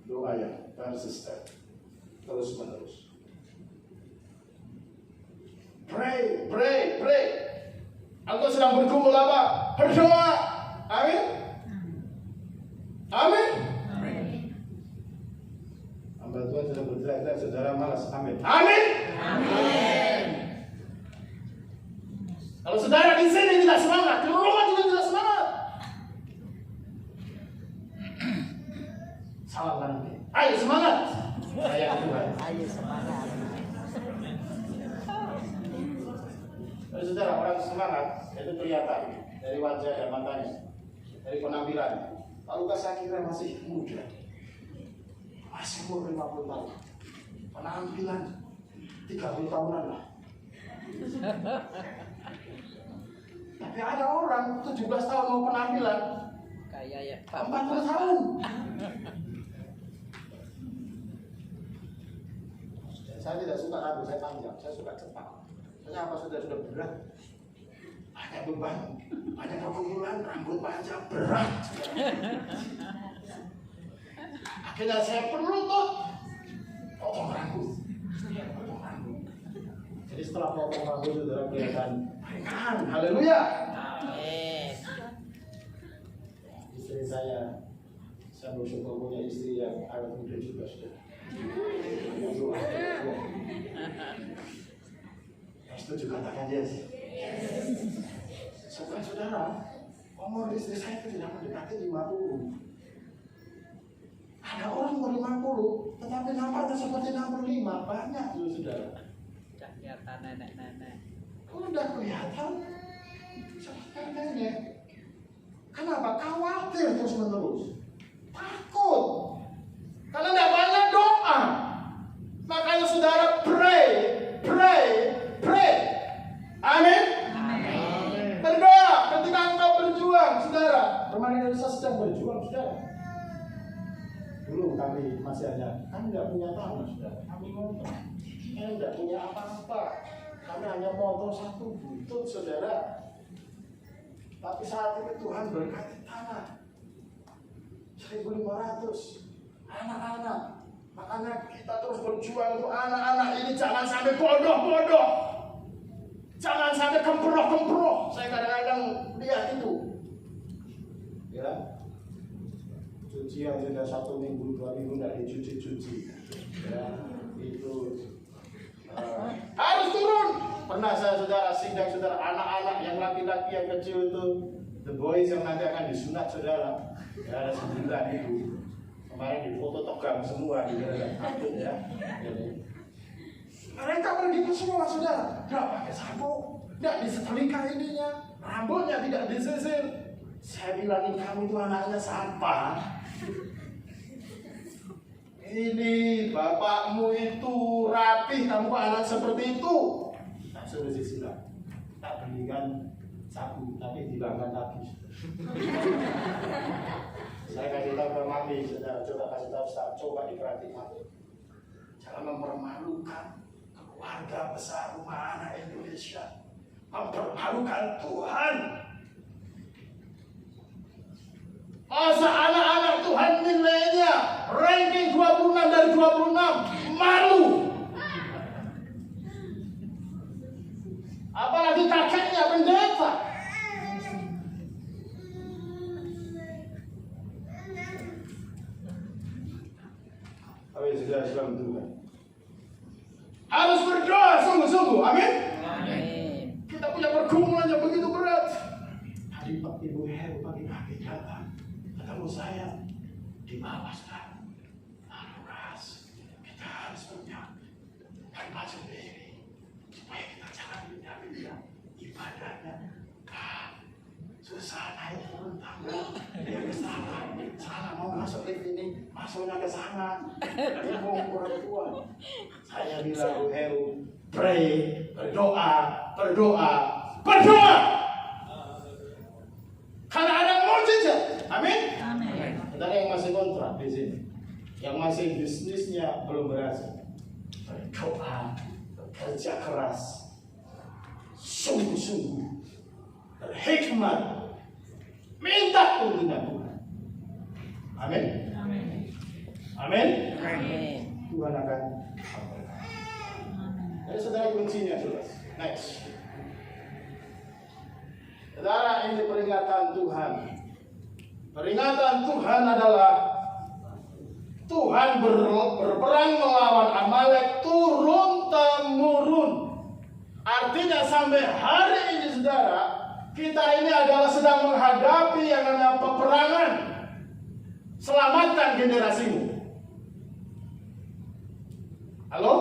doa yang persisten, terus menerus. Pray. Engkau sedang berkumpul apa? Berdoa. Amin. Hamba Tuhan sedang berteriak-teriak, saudara malas. Amin. Kalau saudara di sini tidak semangat, di rumah juga tidak semangat. Salah lagi. Ayo semangat. Ayo semangat. Kalau saudara orang semangat, itu kelihatan dari wajah dan matanya, dari penampilan. Lalu saya kira masih muda, masih umur 50 tahun, penampilan 30 tahunan lah. Tapi ada orang 17 tahun mau penampilan Kayak ya 40 tahun. Saya tidak suka rambut saya panjang, saya suka cepat. Kenapa sudah berat? Banyak beban, banyak pergumulan, rambut panjang berat. Akhirnya saya perlu potong rambut. Jadi setelah potong rambut, saudara kelihatan ringan. Haleluya. Amin. Istri saya bersyukur punya istri yang awet muda juga, saudara. Setuju katakan yes. Sekarang saudara, umur istri saya itu tidak mendekati 50. Ada orang umur 50, tetapi nampaknya seperti 65. Banyak loh, saudara. Udah kelihatan nenek-nenek. Udah kelihatan seperti nenek. Kenapa? Khawatir terus menerus, takut, karena tidak banyak doa. Makanya saudara pray. Amin. Berdoa ketika engkau berjuang, saudara. Kemarin saya sedang berjuang, saudara. Dulu kami tidak punya tanah, saudara. Kami motor, kami tidak punya apa-apa. Kami hanya motor satu butut, saudara. Tapi saat ini Tuhan berkati tanah 1.500 anak-anak. Makanya kita terus berjuang untuk anak-anak ini jangan sampai bodoh. Jangan sampai kemproh. Saya kadang-kadang lihat itu. Ya. Cucian sudah 1 minggu, 2 minggu tidak dicuci. Ya, itu harus turun. Pernah saya sidang saudara, anak-anak yang laki-laki yang kecil itu, the boys yang nanti akan disunat, saudara. Ya, ada 9 itu. Kemarin di foto tegang semua di takut ya. Mereka pergi ke semua, saudara. Tidak pakai sapu, tidak disetrika ininya, rambutnya tidak disisir. Saya bilangin, kamu itu anaknya siapa? Ini bapakmu itu rapih, kamu anak seperti itu. tak belikan sabu, tapi dibangkan habis. Saya kasih tahu ke mami, saudara, coba kasih tahu, coba diperhatikan. Jangan mempermalukan keluarga besar rumah anak Indonesia, mempermalukan Tuhan. Masa anak-anak Tuhan nilainya ranking 26 dari 26, malu. Apalagi kakeknya pendeta. Tapi sudah Islam Tuhan. Harus berdoa sungguh-sungguh, amin. Amin. Kita punya pergumulan yang begitu berat. Hari Ibu Heru pagi-pagi datang ketemu saya di bawah sekarang. Lalu ras, kita harus punya bermacam diri supaya kita jangan pindah-pindah ibadahnya. Susah naik turun tangga, dia ke sana mau masuk lift ini, masuknya ke sana. Bingung orang tua. Saya bilang Bu Heru, pray, berdoa. Karena ada mujizat. Amin. Amin. Saudara yang masih kontrak di sini, yang masih bisnisnya belum berhasil, berdoa, bekerja keras, sungguh-sungguh, berhikmat, minta tuntunan Tuhan. Amin. Amin. Amin. Tuhan akan memberkati. Jadi saudara kuncinya jelas. Next. Saudara, ini peringatan Tuhan. Peringatan Tuhan adalah Tuhan berperang melawan Amalek turun-temurun. Artinya sampai hari ini saudara, kita ini adalah sedang menghadapi yang namanya peperangan. Selamatkan generasimu. Halo?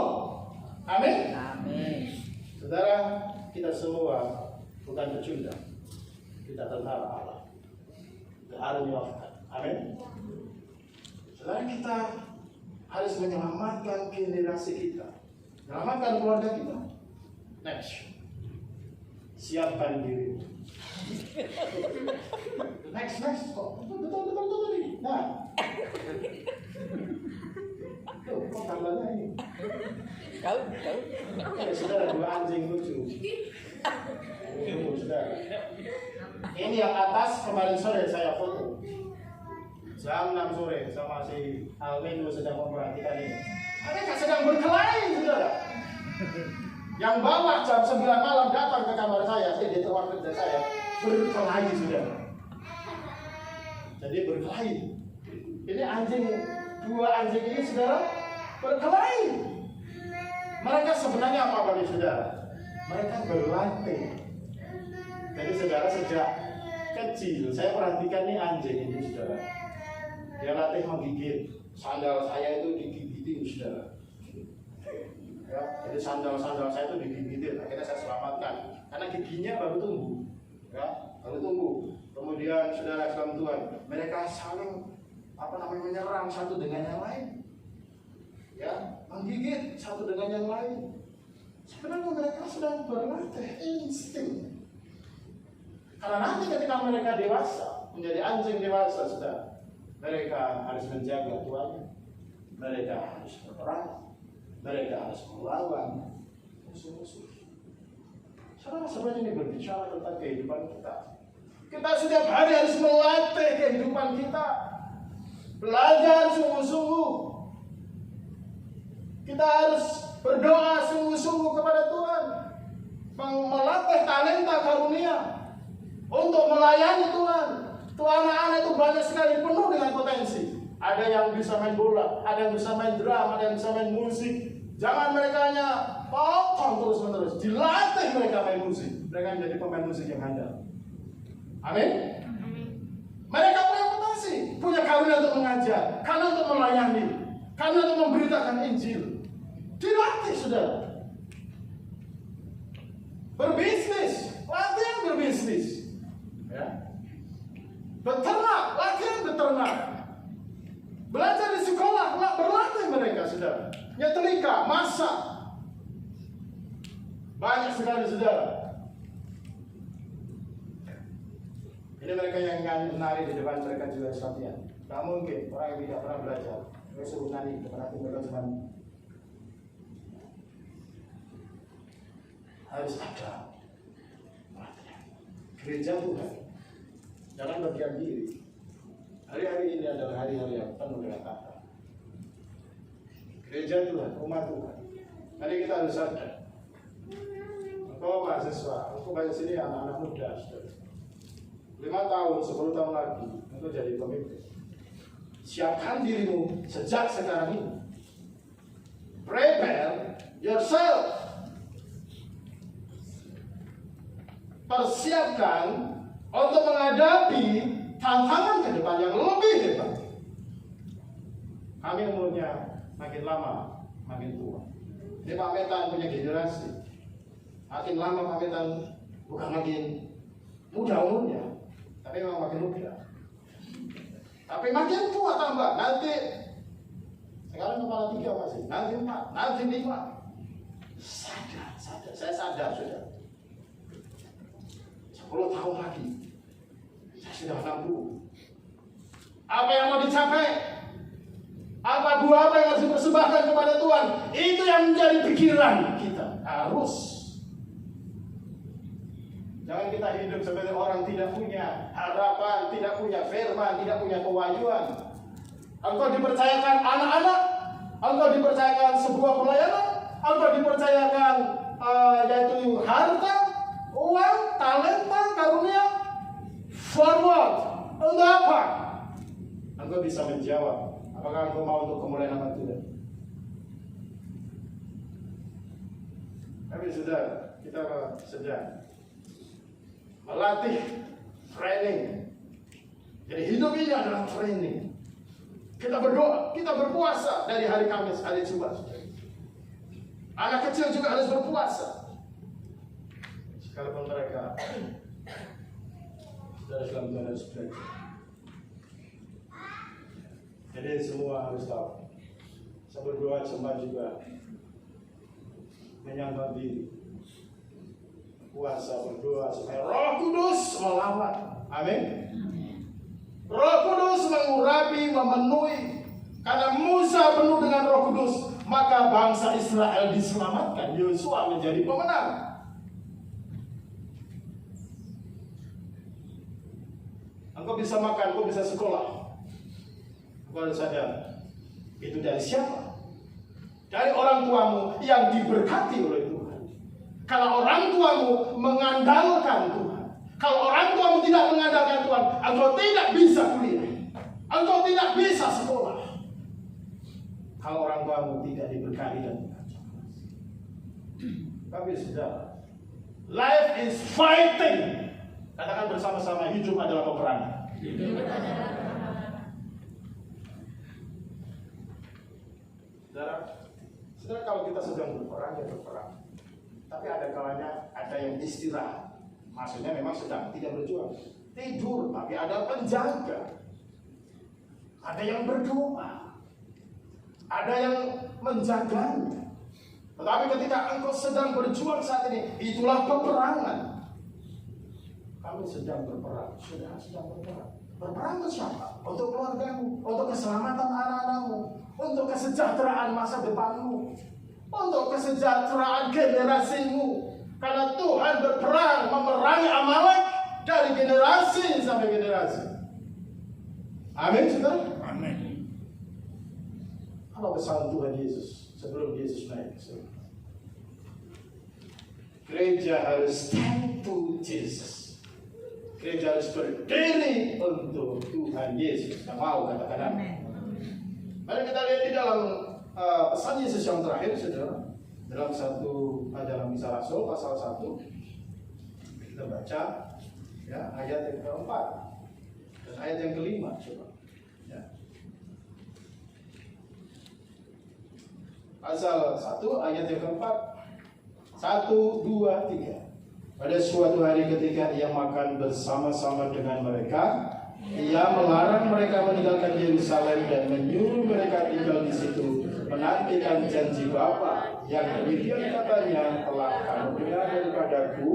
Amin? Amin. Saudara, kita semua bukan pecundang. Kita tentara Allah. The army of God. Amin? Saudara, kita harus menyelamatkan generasi kita. Menyelamatkan keluarga kita. Next. Siapkan diri. Next. Kok betul ini. Nah. Tuh, kok gambarnya ini? Kau. Ya, saudara, dua anjing lucu. Saudara. Ini yang atas kemarin sore saya foto. Jam 6 sore sama si Almendo sedang memperhatikan ini. Mereka sedang berkelahi, saudara. Yang bawah jam 9 malam datang ke kamar saya di tempat kerja saya, berkelahi, saudara. Jadi berkelahi. Ini dua anjing ini, saudara, berkelahi. Mereka sebenarnya apa bagi saudara? Mereka berlatih. Jadi saudara, sejak kecil saya perhatikan nih anjing ini, saudara. Dia latih menggigit. Sandal saya itu digigitin, saudara. Ya, jadi sandal saya itu digigitin. Akhirnya saya selamatkan. Karena giginya baru tumbuh. Ya, baru tumbuh. Kemudian saudara sekalian Tuhan, mereka saling menyerang satu dengan yang lain. Ya, menggigit satu dengan yang lain. Sebenarnya mereka sedang berlatih insting. Karena nanti ketika mereka dewasa, menjadi anjing dewasa, saudara, mereka harus menjaga tuannya. Mereka harus berperang. Mereka harus melawan musuh-musuh. Saudara, sebenarnya ini berbicara tentang kehidupan kita. Kita setiap hari harus melatih kehidupan kita. Belajar sungguh-sungguh. Kita harus berdoa sungguh-sungguh kepada Tuhan. Melatih talenta karunia untuk melayani Tuhan. Tuhan anak-anak itu banyak sekali, penuh dengan potensi. Ada yang bisa main bola, ada yang bisa main drum, ada yang bisa main musik. Jangan mereka hanya potong terus-menerus. Dilatih mereka main musik. Mereka menjadi pemain musik yang handal. Amin. Mereka punya potensi, punya karunia untuk mengajar, karunia untuk melayani, karunia untuk memberitakan Injil. Dilatih, saudara. Berbisnis, latihan berbisnis. Ya. Beternak, latihan beternak. Belajar di sekolah, berlatih mereka, saudara. Nyetrika, masak. Banyak sekali, saudara. Ini mereka yang menari di depan, mereka juga harus latihan. Gak mungkin orang yang tidak pernah belajar mereka suruh nari depan, nanti mereka cuma harus ada latihan. Gereja Tuhan jangan berdiam diri. Hari-hari ini adalah hari-hari yang penuh dengan kata. Gereja Tuhan, umat Tuhan. Mari kita harus sadar. Engkau mahasiswa, engkau banyak sini anak-anak muda, 5 tahun, 10 tahun lagi, engkau jadi pemimpin. Siapkan dirimu sejak sekarang ini. Prepare yourself. Persiapkan untuk menghadapi tantangan ke depan yang lebih hebat. Kami umurnya makin lama, makin tua. Ini Pak Metan punya generasi. Makin lama Pak Metan bukan makin muda umurnya, tapi memang makin muda. Tapi makin tua tambah. Nanti sekarang kepala 3 masih, nanti 4, nanti 5. Sadar, saya sadar sudah. 10 tahun lagi, saya sudah 60. Apa yang mau dicapai? Apa buah apa yang harus dipersembahkan kepada Tuhan? Itu yang menjadi pikiran kita. Harus. Jangan kita hidup seperti orang tidak punya harapan, tidak punya firman, tidak punya kewahyuan. Engkau dipercayakan anak-anak, engkau dipercayakan sebuah pelayanan, engkau dipercayakan yaitu harta, uang, talenta, karunia. Forward. Untuk apa? Engkau bisa menjawab. Apakah engkau mau untuk kemuliaan nama Tuhan? Tapi sudah, kita sedang melatih training. Jadi hidup ini adalah training. Kita berdoa, kita berpuasa dari hari Kamis, hari Jumat. Anak kecil juga harus berpuasa. Sekalipun mereka sudah dalam Tuhan harus belajar. Jadi semua harus tahu. Saya berdoa jemaat juga menyangkal diri. Puasa berdoa supaya Roh Kudus melawat. Amin. Roh Kudus mengurapi, memenuhi. Karena Musa penuh dengan Roh Kudus, maka bangsa Israel diselamatkan. Yosua menjadi pemenang. Engkau bisa makan, engkau bisa sekolah. Engkau harus sadar, itu dari siapa? Dari orang tuamu yang diberkati oleh Tuhan. Kalau orang tuamu mengandalkan Tuhan, kalau orang tuamu tidak mengandalkan Tuhan, engkau tidak bisa kuliah, engkau tidak bisa sekolah. Kalau orang tuamu tidak diberkati dan tapi sudah, life is fighting. Katakan bersama-sama, hidup adalah peperangan. Saudara, kalau kita sedang berperang, ya berperang. Tapi ada kalanya ada yang istirahat. Maksudnya memang sedang tidak berjuang. Tidur, tapi ada penjaga. Ada yang berdoa. Ada yang menjaganya. Tetapi ketika engkau sedang berjuang saat ini, itulah peperangan. Kami sedang berperang, sudah sedang berperang. Berperang untuk siapa? Untuk keluargamu, untuk keselamatan anak-anakmu, untuk kesejahteraan masa depanmu, untuk kesejahteraan generasimu. Karena Tuhan berperang memerangi Amalek dari generasi sampai generasi. Amin, saudara? Amin. Apa pesan Tuhan Yesus sebelum Yesus naik? Gereja harus stand to Jesus. Gereja harus berdiri untuk Tuhan Yesus. Yang mau katakan amin. Mari kita lihat di dalam pesan Yesus yang terakhir, saudara. Dalam Kisah Rasul pasal 1. Kita baca ya, ayat yang keempat dan ayat yang kelima, coba. Ya. Pasal 1 ayat yang keempat. 1, 2, 3. Pada suatu hari ketika ia makan bersama-sama dengan mereka, ia melarang mereka meninggalkan Yerusalem dan menyuruh mereka tinggal di situ, menantikan janji Bapa yang demikian katanya, telah kamu dengar daripadaku,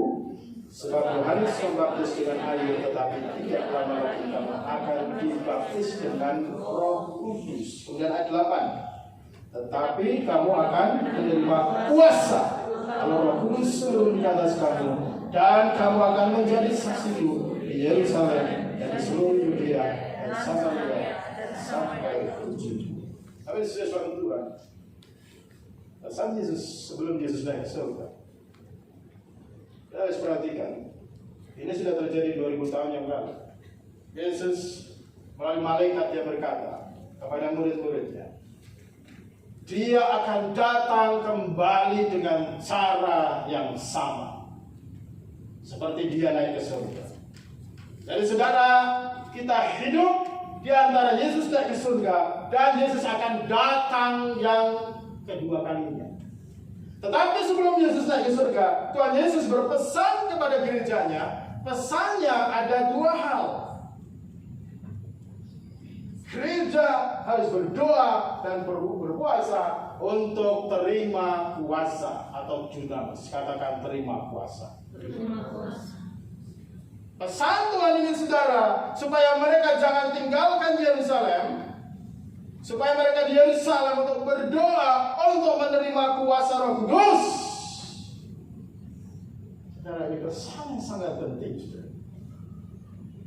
Sebab Yohanes membaptis dengan air, tetapi tidak lama lagi kamu akan dibaptis dengan Roh Kudus. Kemudian ayat 8. Tetapi kamu akan menerima kuasa kalau Roh Kudus turun di atas kamu, dan kamu akan menjadi saksiku di Yerusalem dan di seluruh Yudea dan Samaria sampai ujung. Tapi sesuatu Tuhan. Saat sebelum Yesus naik ke surga, kita harus perhatikan, ini sudah terjadi 2000 tahun yang lalu. Yesus melalui malaikat dia berkata kepada murid-muridnya, dia akan datang kembali dengan cara yang sama seperti dia naik ke surga. Jadi saudara, kita hidup di antara Yesus naik ke surga dan Yesus akan datang yang kedua kalinya. Tetapi sebelum Yesus naik ke surga, Tuhan Yesus berpesan kepada gerejanya. Pesannya ada dua hal. Gereja harus berdoa dan berpuasa untuk terima kuasa atau dunamis. Katakan terima kuasa. Pesan Tuhan ini saudara, supaya mereka jangan tinggalkan Yerusalem, supaya mereka di Yerusalem untuk berdoa untuk menerima kuasa Roh Kudus. Saudara, ini pesan yang sangat penting.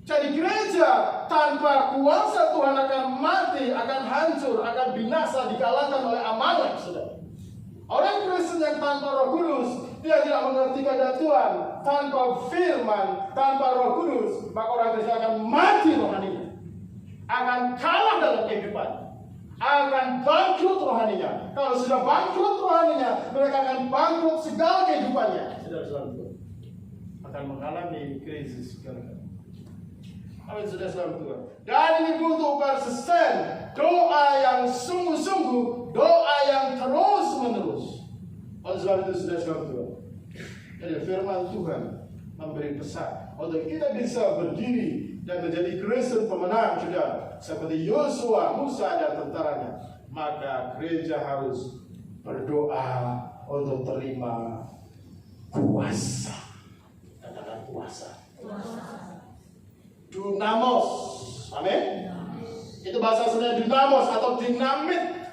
Jadi gereja tanpa kuasa Tuhan akan mati, akan hancur, akan binasa, dikalahkan oleh Amalek. Saudara, orang Kristen yang tanpa Roh Kudus, dia tidak mengerti kehendak Tuhan. Tanpa firman, tanpa Roh Kudus, maka orang Kristen akan mati rohaninya, akan kalah dalam kehidupan, akan bangkrut rohaninya. Kalau sudah bangkrut rohaninya, mereka akan bangkrut segala kehidupannya. Saudara-saudara, akan mengalami krisis segala. Amin, saudara-saudara Tuhan. Dan ini butuh persisten, doa yang sungguh-sungguh, doa yang terus-menerus. Oleh sebab itu, saudara-saudara Tuhan, jadi firman Tuhan memberi pesan untuk kita bisa berdiri dan menjadi Kristen pemenang, saudara, seperti Yosua, Musa dan tentaranya. Maka gereja harus berdoa untuk terima kuasa. Katakan kuasa. Dunamos. Amin. Itu bahasa sebenarnya dunamos atau dinamit.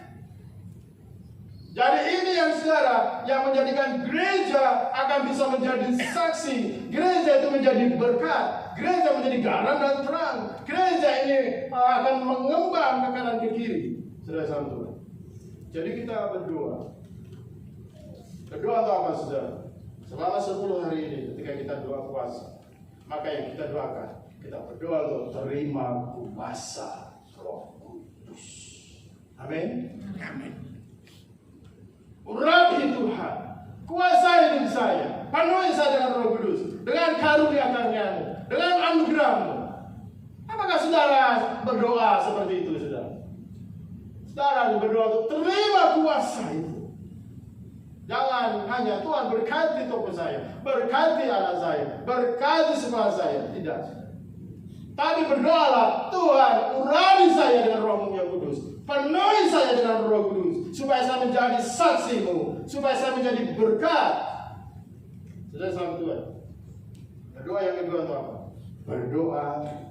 Jadi ini yang saudara, yang menjadikan gereja akan bisa menjadi saksi. Gereja itu menjadi berkat. Gereja menjadi garam dan terang. Gereja ini akan mengembang ke kanan ke kiri. Saudara Tuhan. Jadi kita berdoa. Berdoa untuk apa, saudara? Selama 10 hari ini ketika kita doa puasa, maka yang kita doakan, kita berdoa untuk terima kuasa Roh Kudus. Amin. Amin. Urapi Tuhan, kuasai hidup saya, penuhi saya dengan Roh Kudus, dengan karunia karunia-Mu, dengan anugerah-Mu. Apakah saudara berdoa seperti itu, saudara? Saudara berdoa untuk terima kuasa itu. Jangan hanya Tuhan berkati toko saya, berkati anak saya, berkati sekolah saya. Tidak. Tapi berdoalah, Tuhan urapi saya dengan Roh-Mu yang kudus, penuhi saya dengan Roh Kudus, supaya saya menjadi saksi-Mu, supaya saya menjadi berkat. Sudah sama Tuhan. Berdoa yang kedua itu apa? Berdoa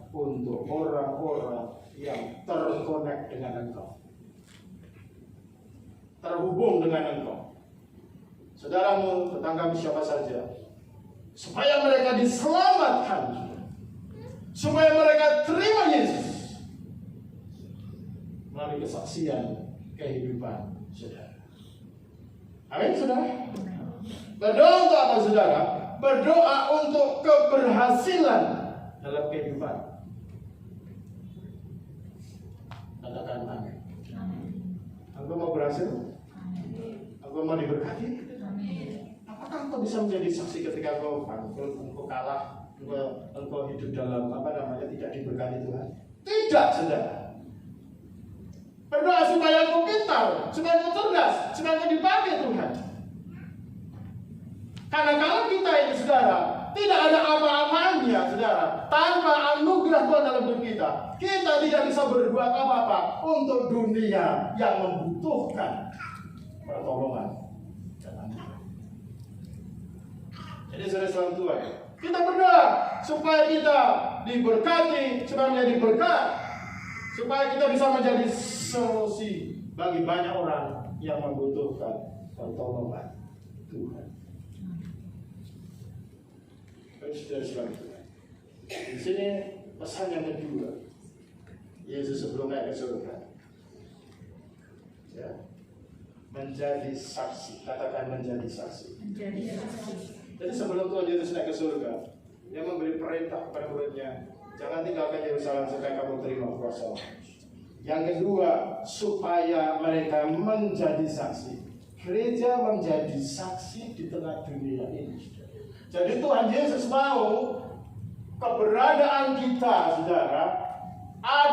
untuk orang-orang yang terkonek dengan Engkau, terhubung dengan Engkau. Saudaramu, tetanggamu, siapa saja, supaya mereka diselamatkan, supaya mereka terima Yesus melalui kesaksian kehidupan saudara. Amin, saudara. Berdoa untuk apa, saudara? Berdoa untuk keberhasilan dalam kehidupan. Katakan amin. Engkau mau berhasil? Engkau mau diberkati? Apakah engkau bisa menjadi saksi ketika engkau kalah, engkau hidup dalam tidak diberkati Tuhan? Tidak, saudara. Berdoa supaya engkau pintar, supaya engkau cerdas, supaya engkau dipakai Tuhan. Karena kalau kita ini, saudara, tidak ada apa-apanya, saudara, tanpa anugerah Tuhan dalam hidup kita, kita tidak bisa berbuat apa-apa untuk dunia yang membutuhkan pertolongan. Jadi saudara salam Tuhan, Kita berdoa supaya kita diberkati, supaya menjadi berkat, supaya kita bisa menjadi solusi bagi banyak orang yang membutuhkan pertolongan Tuhan. Saudara-saudara, di sini pesan yang kedua, Yesus sebelum naik ke surga, ya, menjadi saksi. Katakan menjadi saksi. Menjadi saksi. Jadi sebelum Tuhan Yesus naik ke surga, Dia memberi perintah kepada muridnya, jangan tinggalkan Yerusalem sampai kamu terima kuasa. Yang kedua, supaya mereka menjadi saksi. Gereja menjadi saksi di tengah dunia ini. Jadi Tuhan Yesus mau keberadaan kita, saudara, ada